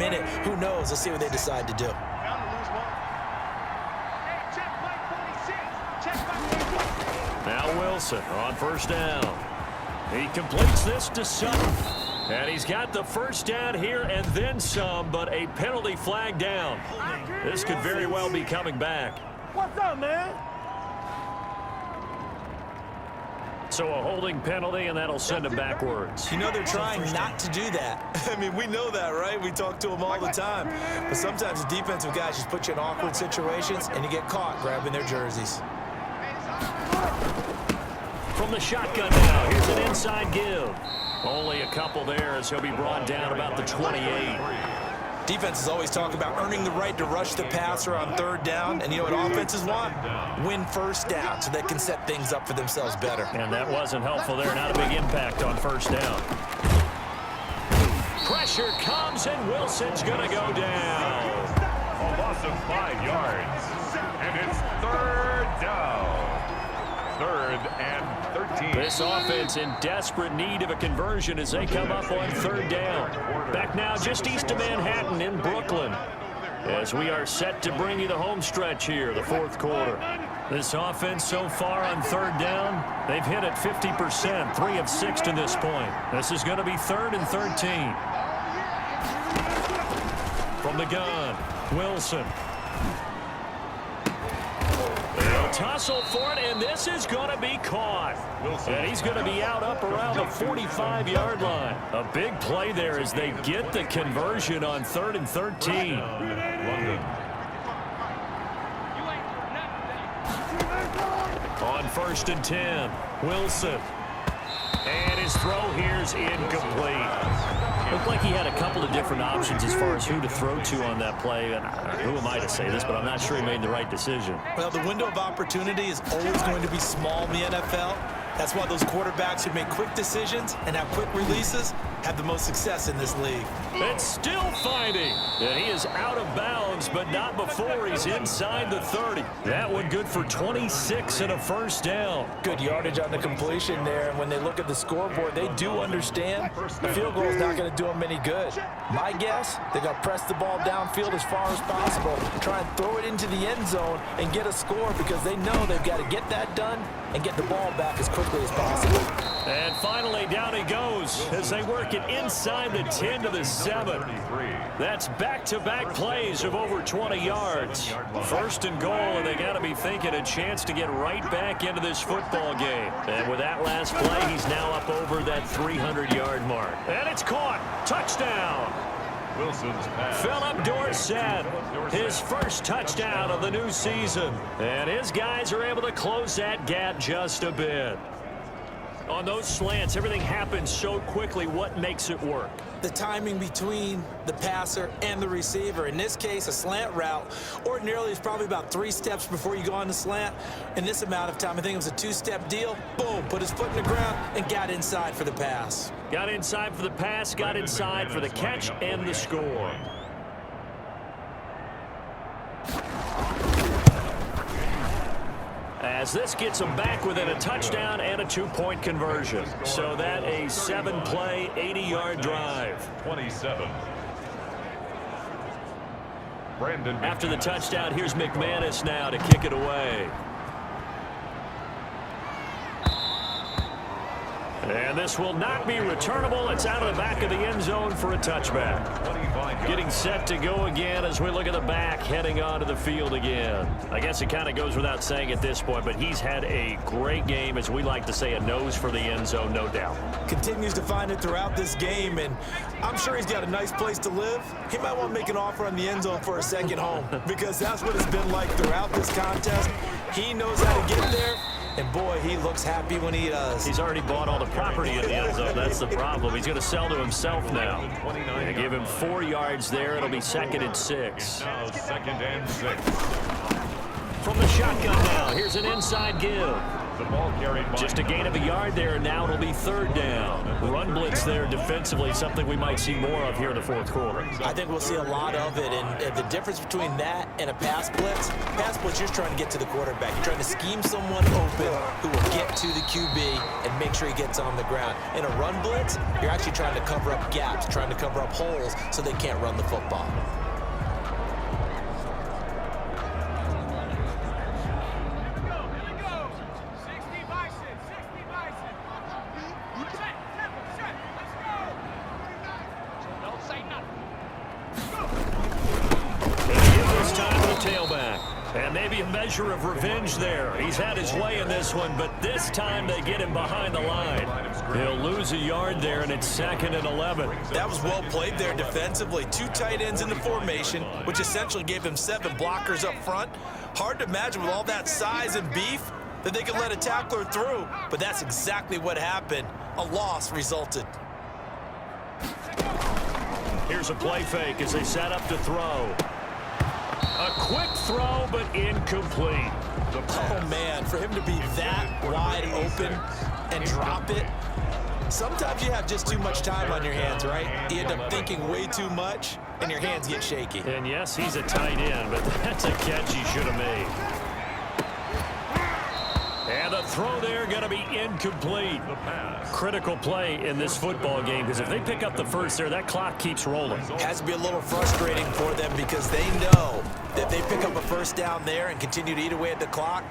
minute. Who knows? Let's see what they decide to do. Now Wilson on first down. He completes this to Sutton. And he's got the first down here and then some, but a penalty flag down. This could very well be coming back. What's up, man? So a holding penalty, and that'll send him backwards. You know they're trying not to do that. I mean, we know that, right? We talk to them all the time. But sometimes the defensive guys just put you in awkward situations, and you get caught grabbing their jerseys. From the shotgun now, here's an inside give. Only a couple there as he'll be brought down about the 28. Defenses always talk about earning the right to rush the passer on third down. And you know what offenses want? Win first down so they can set things up for themselves better. And that wasn't helpful there. Not a big impact on first down. Pressure comes, and Wilson's going to go down. A loss of 5 yards. And it's third down. Third and 13. This offense in desperate need of a conversion as they come up on third down. Back now just east of Manhattan in Brooklyn as we are set to bring you the home stretch here, the fourth quarter. This offense so far on third down, they've hit it 50%, 3 of 6 to this point. This is going to be 3rd and 13. From the gun, Wilson. They'll tussle for it, and this is going to be caught. And he's going to be out up around the 45-yard line. A big play there as they get the conversion on 3rd and 13. On 1st and 10, Wilson. And his throw here's incomplete. Looked like he had a couple of different options as far as who to throw to on that play. And who am I to say this, but I'm not sure he made the right decision. Well, the window of opportunity is always going to be small in the NFL. That's why those quarterbacks who make quick decisions and have quick releases have the most success in this league. It's still fighting. And he is out of bounds, but not before he's inside the 30. That one good for 26 and a first down. Good yardage on the completion there. And when they look at the scoreboard, they do understand the field goal is not going to do them any good. My guess, they're going to press the ball downfield as far as possible, try and throw it into the end zone and get a score because they know they've got to get that done and get the ball back as quickly as possible. And finally, down he goes as they work it inside the 10 to the 7. That's back-to-back plays of over 20 yards. First and goal, and they got to be thinking a chance to get right back into this football game. And with that last play, he's now up over that 300-yard mark. And it's caught. Touchdown. Wilson's pass. Philip Dorsett, his first touchdown of the new season. And his guys are able to close that gap just a bit. On those slants, everything happens so quickly. What makes it work? The timing between the passer and the receiver. In this case, a slant route ordinarily is probably about 3 steps before you go on the slant. In this amount of time, I think it was a 2-step deal. Boom, put his foot in the ground and got inside for the pass. Got inside for the pass, got inside for the catch and the score. As this gets them back within a touchdown and a 2-point conversion. So that a 7-play, 80-yard drive. 27. After the touchdown, here's McManus now to kick it away. And this will not be returnable. It's out of the back of the end zone for a touchback. Getting set to go again as we look at the back heading onto the field again. I guess it kind of goes without saying at this point, but he's had a great game, as we like to say, a nose for the end zone, no doubt. Continues to find it throughout this game, and I'm sure he's got a nice place to live. He might want to make an offer on the end zone for a second home because that's what it's been like throughout this contest. He knows how to get there. And, boy, he looks happy when he does. He's already bought all the property in the end zone. That's the problem. He's going to sell to himself now. They give him 4 yards there. It'll be 2nd and 6. Now 2nd and 6. From the shotgun now, here's an inside give. The ball carried by just a gain of a yard there, and now it'll be 3rd down. Run blitz there defensively, something we might see more of here in the 4th quarter. I think we'll see a lot of it, and the difference between that and a pass blitz, you're trying to get to the quarterback. You're trying to scheme someone open who will get to the QB and make sure he gets on the ground. In a run blitz, you're actually trying to cover up gaps, trying to cover up holes so they can't run the football. And maybe a measure of revenge there. He's had his way in this one, but this time they get him behind the line. He'll lose a yard there, and it's 2nd and 11. That was well played there defensively. 2 tight ends in the formation, which essentially gave him 7 blockers up front. Hard to imagine with all that size and beef that they could let a tackler through, but that's exactly what happened. A loss resulted. Here's a play fake as they set up to throw. A quick throw, but incomplete. Oh, man, for him to be that wide open and drop it, sometimes you have just too much time on your hands, right? You end up thinking way too much, and your hands get shaky. And, yes, he's a tight end, but that's a catch he should have made. And the throw there going to be incomplete. Critical play in this football game, because if they pick up the first there, that clock keeps rolling. It has to be a little frustrating for them because they know that they pick up a first down there and continue to eat away at the clock,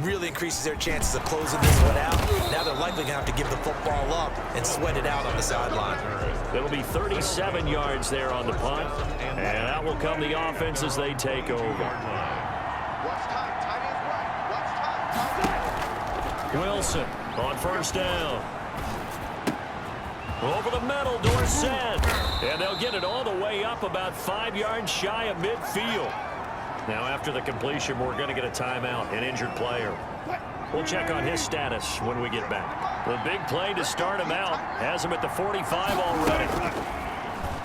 really increases their chances of closing this one out. Now they're likely going to have to give the football up and sweat it out on the sideline. It'll be 37 yards there on the punt, and out will come the offense as they take over. Wilson on first down. Over the middle, Dorsett. And they'll get it all the way up about 5 yards shy of midfield. Now after the completion, we're going to get a timeout, an injured player. We'll check on his status when we get back. The big play to start him out has him at the 45 already.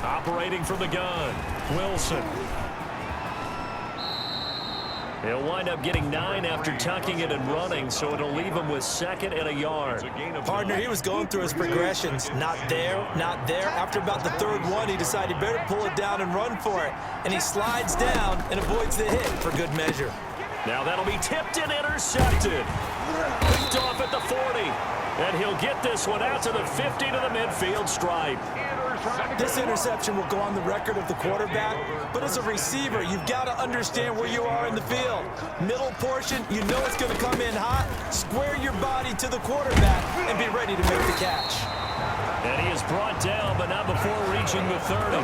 Operating from the gun, Wilson. He'll wind up getting 9 after tucking it and running, so it'll leave him with 2nd and a yard. Partner, he was going through his progressions. Not there, not there. After about the 3rd one, he decided he better pull it down and run for it. And he slides down and avoids the hit for good measure. Now that'll be tipped and intercepted. Picked off at the 40. And he'll get this one out to the 50 to the midfield stripe. This interception will go on the record of the quarterback, but as a receiver, you've got to understand where you are in the field. Middle portion, you know it's going to come in hot. Square your body to the quarterback and be ready to make the catch. And he is brought down, but not before reaching the 30.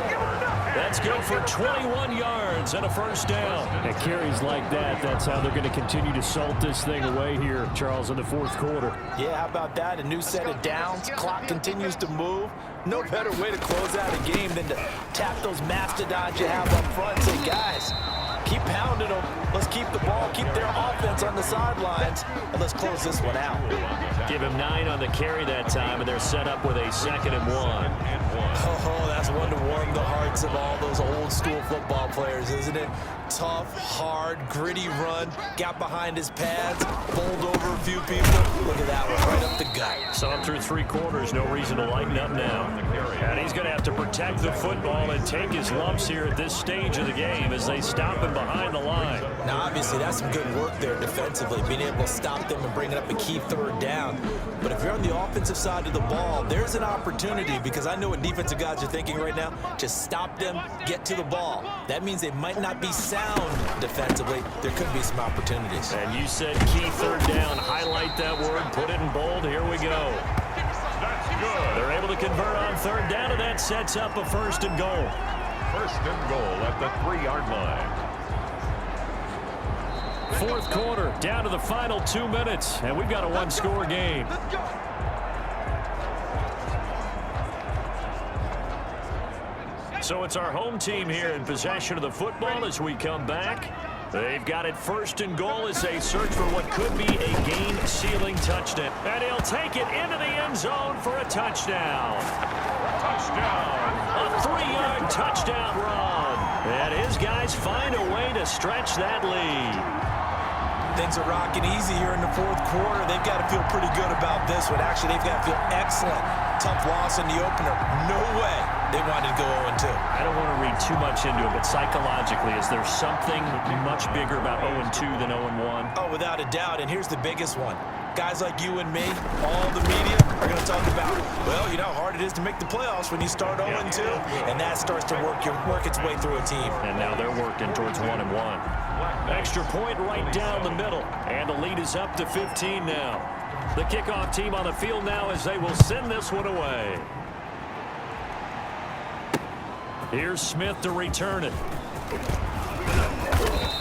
That's good for 21 yards and a first down. And carries like that, that's how they're going to continue to salt this thing away here, Charles, in the 4th quarter. Yeah, how about that? A new set of downs. Clock continues to move. No better way to close out a game than to tap those mastodons you have up front and say, guys, keep pounding them. Let's keep the ball, keep their offense on the sidelines, and let's close this one out. Give him 9 on the carry that time, and they're set up with a 2nd and 1. Oh, that's one to warm the hearts of all those old school football players, isn't it? Tough, hard, gritty run, got behind his pads, bowled over a few people. Look at that one, right up the gut. Saw him through 3 quarters, no reason to lighten up now. And he's going to have to protect the football and take his lumps here at this stage of the game as they stop him behind the line. Now, obviously, that's some good work there defensively, being able to stop them and bring it up a key 3rd down. But if you're on the offensive side of the ball, there's an opportunity, because I know what defensive guys are thinking right now. Just stop them, get to the ball. That means they might not be sound defensively. There could be some opportunities. And you said key 3rd down. Highlight that word, put it in bold. Here we go. That's good. They're able to convert on 3rd down, and that sets up a 1st and goal. 1st and goal at the 3-yard line. 4th quarter, down to the final 2 minutes, and we've got a 1-score game. So it's our home team here in possession of the football as we come back. They've got it 1st and goal as they search for what could be a game-sealing touchdown. And he'll take it into the end zone for a touchdown. Touchdown. A 3-yard touchdown run. And his guys find a way to stretch that lead. Things are rocking easy here in the fourth quarter. They've got to feel pretty good about this one. Actually, they've got to feel excellent. Tough loss in the opener. No way they wanted to go 0-2. I don't want to read too much into it, but psychologically, is there something much bigger about 0-2 than 0-1? Oh, without a doubt, and here's the biggest one. Guys like you and me, all the media, are going to talk about, well, you know how hard it is to make the playoffs when you start 0-2, and that starts to work its way through a team. And now they're working towards 1-1. Extra point right down the middle, and the lead is up to 15 now. The kickoff team on the field now as they will send this one away. Here's Smith to return it.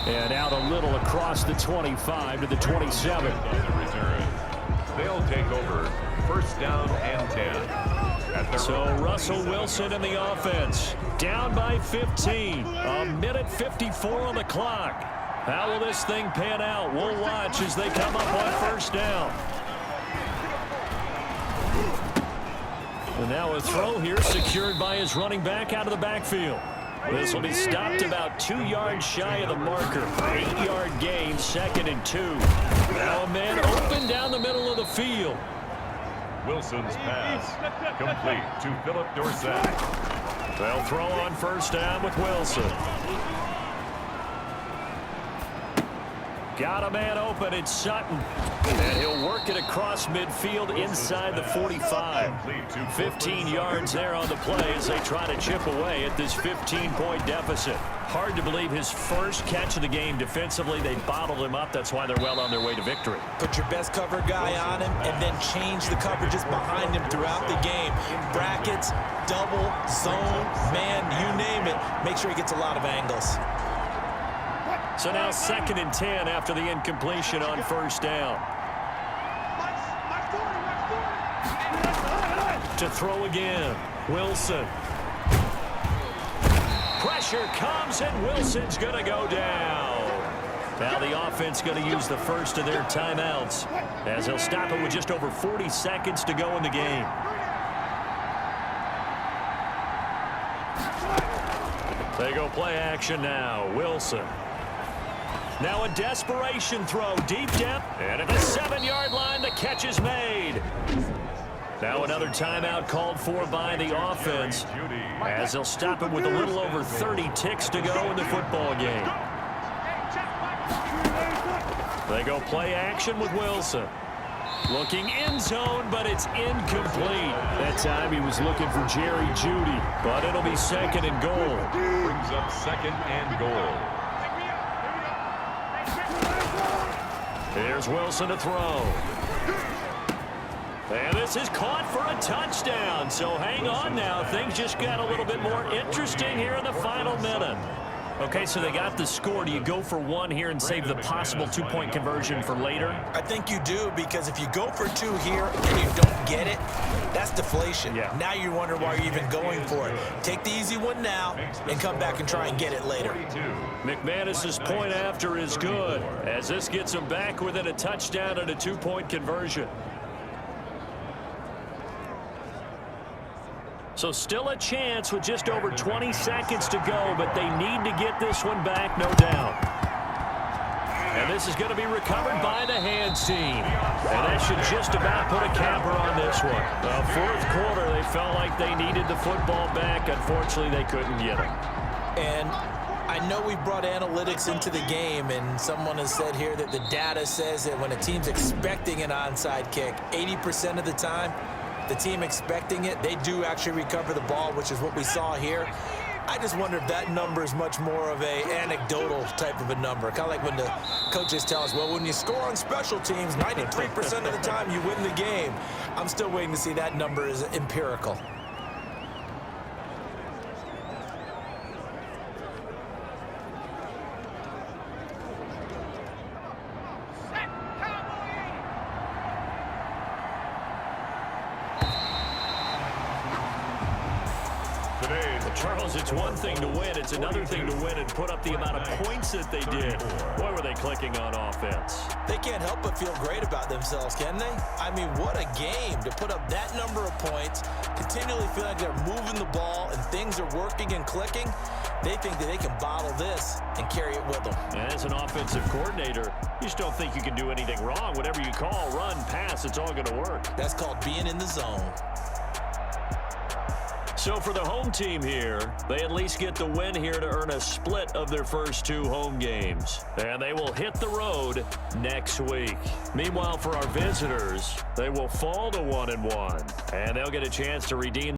And out a little across the 25 to the 27. They'll take over first down and 10. So Russell Wilson in the offense. Down by 15. A minute 54 on the clock. How will this thing pan out? We'll watch as they come up on first down. And now a throw here secured by his running back out of the backfield. This will be stopped about 2 yards shy of the marker. 8-yard gain, 2nd and 2. Now a man open down the middle of the field. Wilson's pass complete to Philip Dorsett. They'll throw on first down with Wilson. Got a man open, it's Sutton. And he'll work it across midfield inside the 45. 15 yards there on the play as they try to chip away at this 15-point deficit. Hard to believe his first catch of the game defensively. They bottled him up. That's why they're well on their way to victory. Put your best cover guy on him and then change the coverages behind him throughout the game. Brackets, double, zone, man, you name it. Make sure he gets a lot of angles. So now 2nd and 10 after the incompletion on first down. To throw again, Wilson. Pressure comes and Wilson's going to go down. Now the offense going to use the first of their timeouts as they'll stop it with just over 40 seconds to go in the game. They go play action now. Wilson. Now a desperation throw, deep depth, and at the 7-yard line, the catch is made. Now another timeout called for by the offense as they'll stop it with a little over 30 ticks to go in the football game. They go play action with Wilson. Looking end zone, but it's incomplete. That time he was looking for Jerry Jeudy, but it'll be 2nd and goal. Brings up 2nd and goal. Here's Wilson to throw. And this is caught for a touchdown. So hang on now. Things just got a little bit more interesting here in the final minute. Okay, so they got the score. Do you go for one here and save the possible 2-point conversion for later? I think you do, because if you go for 2 here and you don't get it, that's deflation. Yeah. Now you wonder why you're even going for it. Take the easy one now and come back and try and get it later. McManus's point after is good, as this gets him back within a touchdown and a 2-point conversion. So still a chance with just over 20 seconds to go, but they need to get this one back, no doubt. And this is going to be recovered by the hands team. And that should just about put a capper on this one. The fourth quarter, they felt like they needed the football back. Unfortunately, they couldn't get it. And I know we brought analytics into the game, and someone has said here that the data says that when a team's expecting an onside kick, 80% of the time, the team expecting it, they do actually recover the ball, which is what we saw here. I just wonder if that number is much more of a anecdotal type of a number. Kind of like when the coaches tell us, well, when you score on special teams, 93% of the time you win the game. I'm still waiting to see that number is empirical. Charles, it's one thing to win. It's another thing to win and put up the amount of points that they did. Boy, were they clicking on offense. They can't help but feel great about themselves, can they? I mean, what a game to put up that number of points, continually feel like they're moving the ball and things are working and clicking. They think that they can bottle this and carry it with them. As an offensive coordinator, you just don't think you can do anything wrong. Whatever you call, run, pass, it's all going to work. That's called being in the zone. So for the home team here, they at least get the win here to earn a split of their first 2 home games. And they will hit the road next week. Meanwhile, for our visitors, they will fall to 1-1. And they'll get a chance to redeem